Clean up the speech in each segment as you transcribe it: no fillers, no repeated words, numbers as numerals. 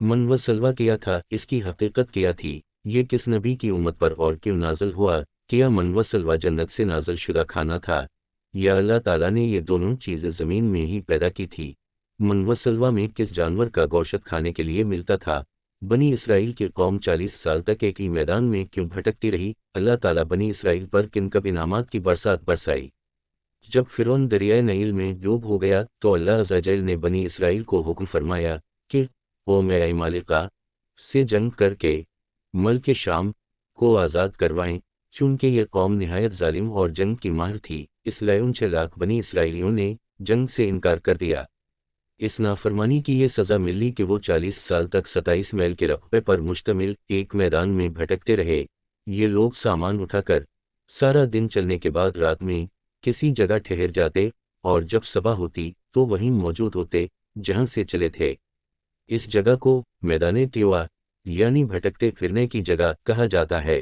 من و سلوا کیا تھا، اس کی حقیقت کیا تھی، یہ کس نبی کی امت پر اور کیوں نازل ہوا؟ کیا من و سلوا جنت سے نازل شدہ کھانا تھا، یا اللہ تعالیٰ نے یہ دونوں چیزیں زمین میں ہی پیدا کی تھی؟ من و سلوا میں کس جانور کا گوشت کھانے کے لیے ملتا تھا؟ بنی اسرائیل کی قوم 40 سال تک ایک ہی میدان میں کیوں بھٹکتی رہی؟ اللہ تعالیٰ بنی اسرائیل پر کن کب انعامات کی برسات برسائی؟ جب فرعون دریائے نیل میں ڈوب ہو گیا تو اللہ عز و جل نے بنی اسرائیل کو حکم فرمایا کہ قوم عمالقہ سے جنگ کر کے ملک شام کو آزاد کروائیں، چونکہ یہ قوم نہایت ظالم اور جنگ کی ماہر تھی، اس لیے 6 لاکھ بنی اسرائیلیوں نے جنگ سے انکار کر دیا۔ اس نافرمانی کی یہ سزا ملی کہ وہ 40 سال تک 27 میل کے رقبے پر مشتمل ایک میدان میں بھٹکتے رہے۔ یہ لوگ سامان اٹھا کر سارا دن چلنے کے بعد رات میں کسی جگہ ٹھہر جاتے اور جب صبح ہوتی تو وہیں موجود ہوتے جہاں سے چلے تھے۔ اس جگہ کو میدان تیوا یعنی بھٹکتے پھرنے کی جگہ کہا جاتا ہے۔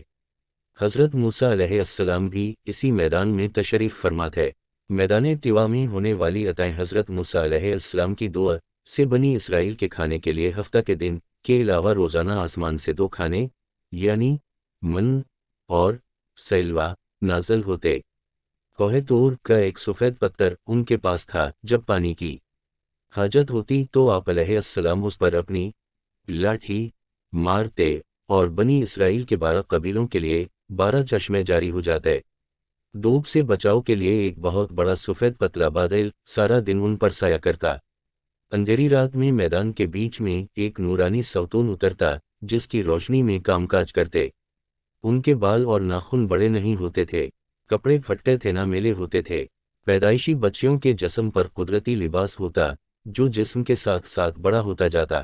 حضرت موسیٰ علیہ السلام بھی اسی میدان میں تشریف فرما تھے۔ میدان تیوا میں ہونے والی عطائیں حضرت موسیٰ علیہ السلام کی دعا سے بنی اسرائیل کے کھانے کے لیے ہفتہ کے دن کے علاوہ روزانہ آسمان سے 2 کھانے یعنی من اور سلوا نازل ہوتے۔ کوہ طور کا ایک سفید پتھر ان کے پاس تھا، جب پانی کی حاجت ہوتی تو آپ علیہ السلام اس پر اپنی لاٹھی مارتے اور بنی اسرائیل کے 12 قبیلوں کے لیے 12 چشمے جاری ہو جاتے۔ دھوپ سے بچاؤ کے لیے ایک بہت بڑا سفید پتلا بادل سارا دن ان پر سایہ کرتا۔ اندھیری رات میں میدان کے بیچ میں ایک نورانی ستون اترتا جس کی روشنی میں کام کاج کرتے۔ ان کے بال اور ناخن بڑے نہیں ہوتے تھے، کپڑے پھٹے تھے نہ میلے ہوتے تھے۔ پیدائشی بچیوں کے جسم پر قدرتی لباس ہوتا جو جسم کے ساتھ ساتھ بڑا ہوتا جاتا۔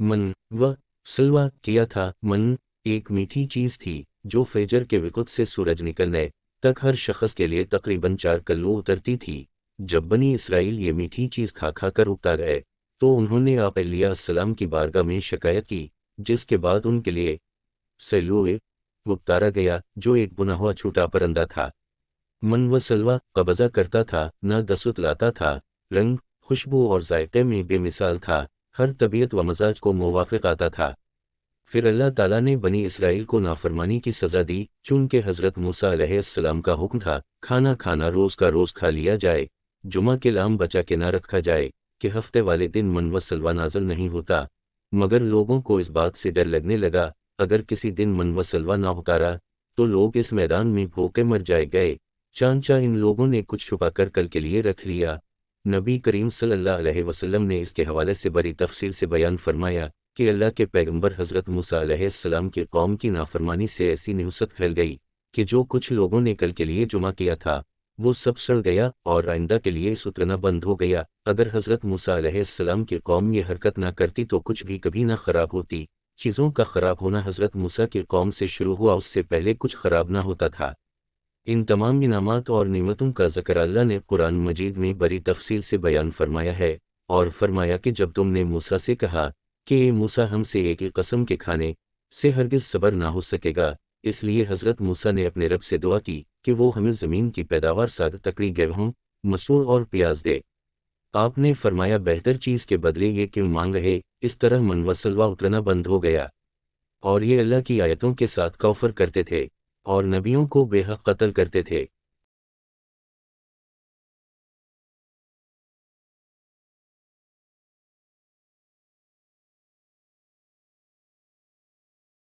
من و سلوا کیا تھا۔ من ایک میٹھی چیز تھی جو فجر کے وقت سے سورج نکلنے تک ہر شخص کے لیے تقریباً 4 کلو اترتی تھی۔ جب بنی اسرائیل یہ میٹھی چیز کھا کھا کر اکتا گئے تو انہوں نے آپ علیہ السلام کی بارگاہ میں شکایت کی، جس کے بعد ان کے لیے سلوے اتارا گیا جو ایک بنا ہوا چھوٹا پرندہ تھا۔ من و سلوا قبضہ کرتا تھا، نہ دست لاتا تھا، رنگ، خوشبو اور ذائقے میں بے مثال تھا، ہر طبیعت و مزاج کو موافق آتا تھا۔ پھر اللہ تعالیٰ نے بنی اسرائیل کو نافرمانی کی سزا دی، چونکہ حضرت موسیٰ علیہ السلام کا حکم تھا کھانا کھانا روز کا روز کھا لیا جائے، جمعہ کے لام بچا کے نہ رکھا جائے کہ ہفتے والے دن من و سلوا نازل نہیں ہوتا۔ مگر لوگوں کو اس بات سے ڈر لگنے لگا اگر کسی دن من و سلوا نہ اتارا تو لوگ اس میدان میں بھوکے مر جائے گئے، چانچہ ان لوگوں نے کچھ چھپا کر کل کے لیے رکھ لیا۔ نبی کریم صلی اللہ علیہ وسلم نے اس کے حوالے سے بڑی تفصیل سے بیان فرمایا کہ اللہ کے پیغمبر حضرت موسیٰ علیہ السلام کی قوم کی نافرمانی سے ایسی نحوست پھیل گئی کہ جو کچھ لوگوں نے کل کے لیے جمع کیا تھا وہ سب سڑ گیا اور آئندہ کے لیے سترنا بند ہو گیا۔ اگر حضرت موسیٰ علیہ السلام کی قوم یہ حرکت نہ کرتی تو کچھ بھی کبھی نہ خراب ہوتی۔ چیزوں کا خراب ہونا حضرت موسیٰ کی قوم سے شروع ہوا، اس سے پہلے کچھ خراب نہ ہوتا تھا۔ ان تمام انعامات اور نعمتوں کا ذکر اللہ نے قرآن مجید میں بڑی تفصیل سے بیان فرمایا ہے، اور فرمایا کہ جب تم نے موسیٰ سے کہا کہ اے موسیٰ ہم سے ایک ہی قسم کے کھانے سے ہرگز صبر نہ ہو سکے گا، اس لیے حضرت موسیٰ نے اپنے رب سے دعا کی کہ وہ ہمیں زمین کی پیداوار سادہ تکڑی گیہوں، مسور اور پیاز دے۔ آپ نے فرمایا بہتر چیز کے بدلے یہ کیوں مانگ رہے؟ اس طرح من و سلوا اترنا بند ہو گیا، اور یہ اللہ کی آیتوں کے ساتھ کفر کرتے تھے اور نبیوں کو بے حق قتل کرتے تھے۔